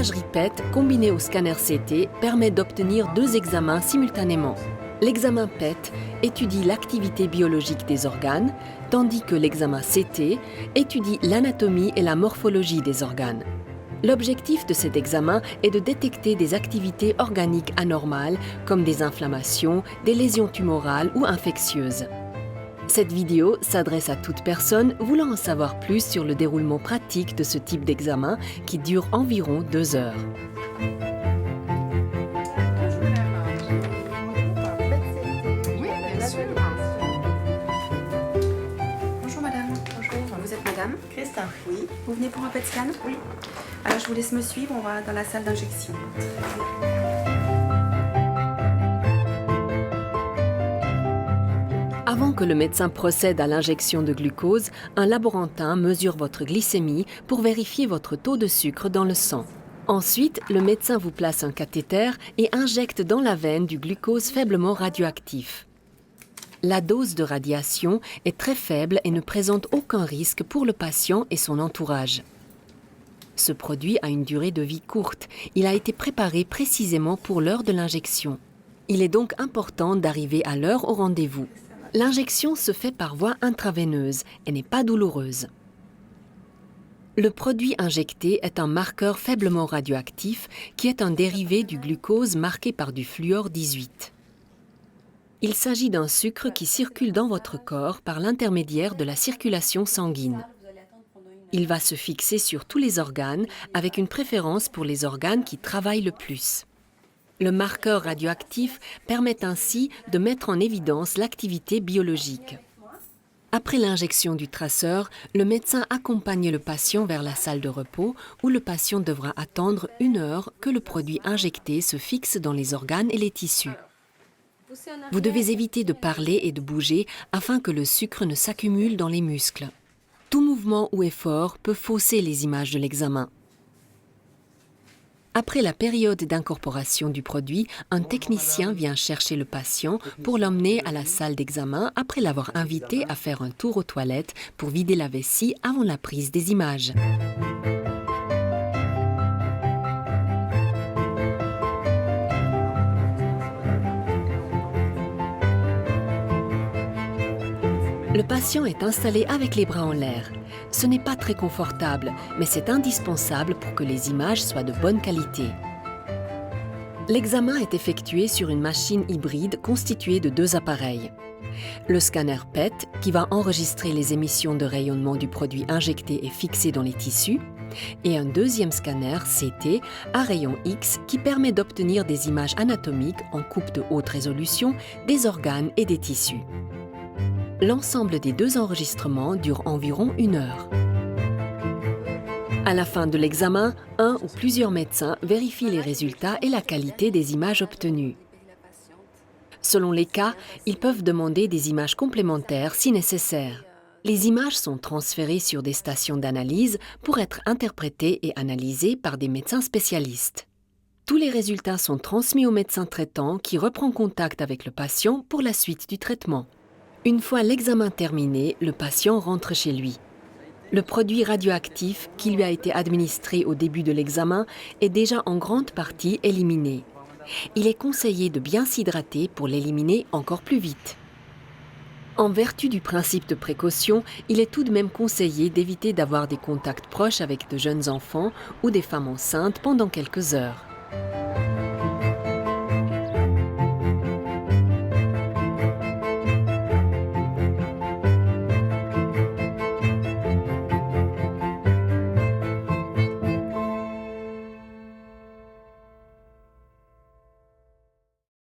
L'imagerie PET combinée au scanner CT permet d'obtenir 2 examens simultanément. L'examen PET étudie l'activité biologique des organes, tandis que l'examen CT étudie l'anatomie et la morphologie des organes. L'objectif de cet examen est de détecter des activités organiques anormales comme des inflammations, des lésions tumorales ou infectieuses. Cette vidéo s'adresse à toute personne voulant en savoir plus sur le déroulement pratique de ce type d'examen qui dure environ 2 heures. Bonjour madame. Bonjour. Vous êtes madame Christa, oui. Vous venez pour un PET scan? Oui. Alors je vous laisse me suivre, on va dans la salle d'injection. Avant que le médecin procède à l'injection de glucose, un laborantin mesure votre glycémie pour vérifier votre taux de sucre dans le sang. Ensuite, le médecin vous place un cathéter et injecte dans la veine du glucose faiblement radioactif. La dose de radiation est très faible et ne présente aucun risque pour le patient et son entourage. Ce produit a une durée de vie courte. Il a été préparé précisément pour l'heure de l'injection. Il est donc important d'arriver à l'heure au rendez-vous. L'injection se fait par voie intraveineuse et n'est pas douloureuse. Le produit injecté est un marqueur faiblement radioactif qui est un dérivé du glucose marqué par du fluor 18. Il s'agit d'un sucre qui circule dans votre corps par l'intermédiaire de la circulation sanguine. Il va se fixer sur tous les organes avec une préférence pour les organes qui travaillent le plus. Le marqueur radioactif permet ainsi de mettre en évidence l'activité biologique. Après l'injection du traceur, le médecin accompagne le patient vers la salle de repos où le patient devra attendre 1 heure que le produit injecté se fixe dans les organes et les tissus. Vous devez éviter de parler et de bouger afin que le sucre ne s'accumule dans les muscles. Tout mouvement ou effort peut fausser les images de l'examen. Après la période d'incorporation du produit, un technicien vient chercher le patient pour l'emmener à la salle d'examen après l'avoir invité à faire un tour aux toilettes pour vider la vessie avant la prise des images. Le patient est installé avec les bras en l'air. Ce n'est pas très confortable, mais c'est indispensable pour que les images soient de bonne qualité. L'examen est effectué sur une machine hybride constituée de 2 appareils. Le scanner PET, qui va enregistrer les émissions de rayonnement du produit injecté et fixé dans les tissus, et un deuxième scanner CT à rayon X qui permet d'obtenir des images anatomiques en coupe de haute résolution des organes et des tissus. L'ensemble des 2 enregistrements dure environ 1 heure. À la fin de l'examen, un ou plusieurs médecins vérifient les résultats et la qualité des images obtenues. Selon les cas, ils peuvent demander des images complémentaires si nécessaire. Les images sont transférées sur des stations d'analyse pour être interprétées et analysées par des médecins spécialistes. Tous les résultats sont transmis au médecin traitant qui reprend contact avec le patient pour la suite du traitement. Une fois l'examen terminé, le patient rentre chez lui. Le produit radioactif qui lui a été administré au début de l'examen est déjà en grande partie éliminé. Il est conseillé de bien s'hydrater pour l'éliminer encore plus vite. En vertu du principe de précaution, il est tout de même conseillé d'éviter d'avoir des contacts proches avec de jeunes enfants ou des femmes enceintes pendant quelques heures.